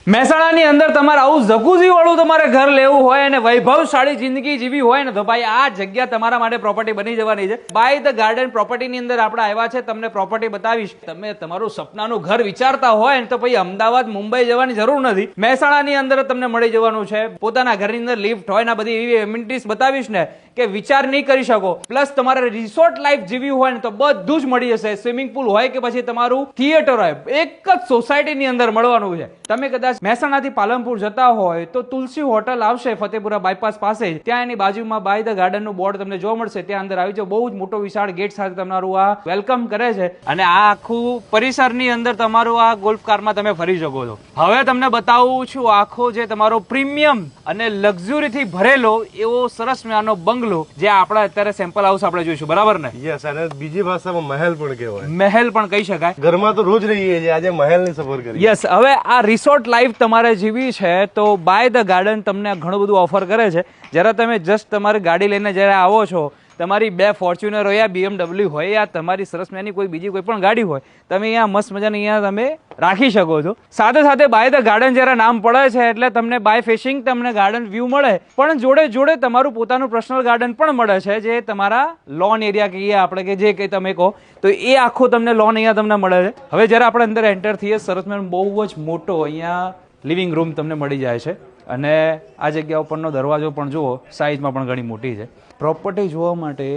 મહેસાણાની અંદર તમારે આવું જકુઝી વાળું તમારે ઘર લેવું હોય અને વૈભવશાળી જિંદગી જીવી હોય ને તો ભાઈ આ જગ્યા તમારા માટે પ્રોપર્ટી બની જવાની છે. બાય ધ ગાર્ડન પ્રોપર્ટીની અંદર આપણે આવ્યા છે, તમને પ્રોપર્ટી બતાવીશ. તમે તમારું સપનાનું ઘર વિચારતા હોય ને તો ભાઈ અમદાવાદ મુંબઈ જવાની જરૂર નથી, મહેસાણાની અંદર તમને મળી જવાનું છે. પોતાના ઘરની અંદર લિફ્ટ હોય ને બધી એવી એમિનિટીઝ બતાવીશ ને કે વિચાર નહીં કરી શકો. પ્લસ તમારે રિસોર્ટ લાઈફ જીવી હોય ને તો બધું જ મળી જશે. સ્વિમિંગ પુલ હોય કે પછી તમારું થિયેટર હોય, એક જ સોસાયટીની અંદર મળવાનું છે. તમે કદાચ મહેસાણાથી પાલનપુર જતા હોય તો તુલસી હોટલ આવશે ફતેપુરા બાયપાસ પાસે, ત્યાં એની બાજુમાં બાય ધ ગાર્ડન નું બોર્ડ તમને જોવા મળશે. ત્યાં અંદર આવી જાઓ, બહુ જ મોટો વિશાળ ગેટ સાથે તમારું આ વેલકમ કરે છે અને આ આખું પરિસરની અંદર તમારું આ ગોલ્ફ કારમાં તમે ફરી શકો છો. હવે તમને બતાવું છું આખો જે તમારો પ્રીમિયમ અને લક્ઝરી થી ભરેલો એવો સરસ મજાનો બંગલો જે આપણા અત્યારે સેમ્પલ હાઉસ આપણે જોઈશું, બરાબર ને? યસ, અને બીજી ભાષામાં મહેલ પણ કહેવાય. મહેલ પણ કહી શકાય. ઘરમાં તો રોજ રહીએ છીએ, આજે મહેલ ની સફર કરી. યસ, હવે આ રિસોર્ટ લાઈફ તમારે જીવી છે તો બાય ધ ગાર્ડન તમને ઘણું બધું ઓફર કરે છે. જ્યારે તમે જસ્ટ તમારી ગાડી લઈને જ્યારે આવો છો, તમારી બે ફોર્ચ્યુનર હોય, BMW હોય, યા તમારી સરસ મજાની કોઈ બીજી કોઈ પણ ગાડી હોય, તમે અહીંયા મસ્ત મજાની અહીંયા તમે રાખી શકો છો. સાથે સાથે બાય ધ ગાર્ડન જ્યારે નામ પડે છે એટલે તમને બાય ફેસિંગ તમને ગાર્ડન વ્યૂ મળે, પણ જોડે જોડે તમારું પોતાનું પર્સનલ ગાર્ડન પણ મળે છે, જે તમારા લોન એરિયા કહીએ આપણે, કે જે કંઈ તમે કહો તો એ આખો તમને લોન અહીંયા તમને મળે છે. હવે જ્યારે આપણે અંદર એન્ટર થઈએ, સરસ મજાનો બહુ જ મોટો અહીંયા લિવિંગ રૂમ તમને મળી જાય છે અને આ જગ્યા ઉપરનો દરવાજો પણ જુઓ, સાઇઝમાં પણ ઘણી મોટી છે. પ્રોપર્ટી જોવા માટે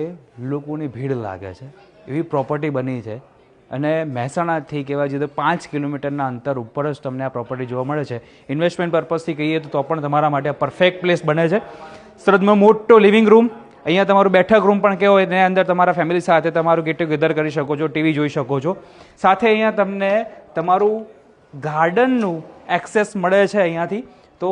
લોકોની ભીડ લાગે છે એવી પ્રોપર્ટી બની છે અને મહેસાણાથી કહેવા જઈએ તો 5 કિલોમીટરના અંતર ઉપર જ તમને આ પ્રોપર્ટી જોવા મળે છે. ઇન્વેસ્ટમેન્ટ પર્પઝથી કહીએ તો પણ તમારા માટે પરફેક્ટ પ્લેસ બને છે. સરસમાં મોટો લિવિંગ રૂમ, અહીંયા તમારું બેઠક રૂમ પણ કેવો હોય, એની અંદર તમારા ફેમિલી સાથે તમારું ગેટ ટુગેધર કરી શકો છો, ટીવી જોઈ શકો છો. સાથે અહીંયા તમને તમારું ગાર્ડનનું એક્સેસ મળે છે અહીંયાથી. તો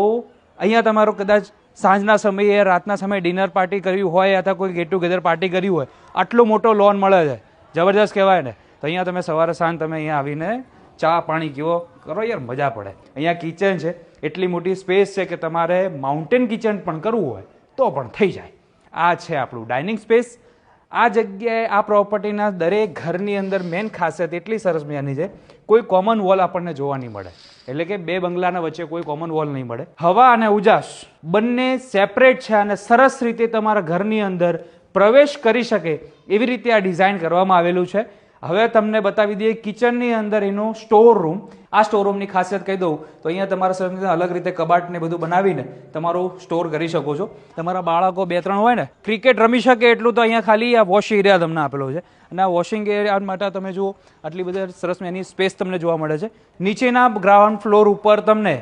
અહીંયા તમારો કદાચ સાંજના સમયે, રાતના સમયે ડિનર પાર્ટી કરવી હોય અથવા કોઈ ગેટ ટુગેધર પાર્ટી કરવી હોય, આટલો મોટો લોન મળે છે, જબરજસ્ત કહેવાય ને. તો અહીંયા તમે સવારે સાંજ તમે અહીંયા આવીને ચા પાણી કેવો કરો યાર, મજા પડે. અહીંયા કિચન છે, એટલી મોટી સ્પેસ છે કે તમારે માઉન્ટેન કિચન પણ કરવું હોય તો પણ થઈ જાય. આ છે આપણું ડાઇનિંગ સ્પેસ. આ જગ્યાએ આ પ્રોપર્ટીના દરેક ઘરની અંદર મેન ખાસિયત એટલી સરસ મજાની છે, કોઈ કોમન વોલ આપણને જોવા નહીં મળે. એટલે કે બે બંગલાના વચ્ચે કોઈ કોમન વોલ નહીં મળે. હવા અને ઉજાસ બંને સેપરેટ છે અને સરસ રીતે તમારા ઘરની અંદર પ્રવેશ કરી શકે એવી રીતે આ ડિઝાઇન કરવામાં આવેલું છે. હવે તમને બતાવી દઈએ કિચનની અંદર એનો સ્ટોર રૂમ. આ સ્ટોર રૂમની ખાસિયત કહી દઉં તો અહીંયા તમારા સરસ અલગ રીતે કબાટ ને બધું બનાવીને તમારું સ્ટોર કરી શકો છો. તમારા બાળકો 2-3 હોય ને, ક્રિકેટ રમી શકે એટલું તો અહીંયા ખાલી આ વોશ એરિયા તમને આપેલો છે અને આ વોશિંગ એરિયા માટે તમે જુઓ આટલી બધી સરસ એની સ્પેસ તમને જોવા મળે છે. નીચેના ગ્રાઉન્ડ ફ્લોર ઉપર તમને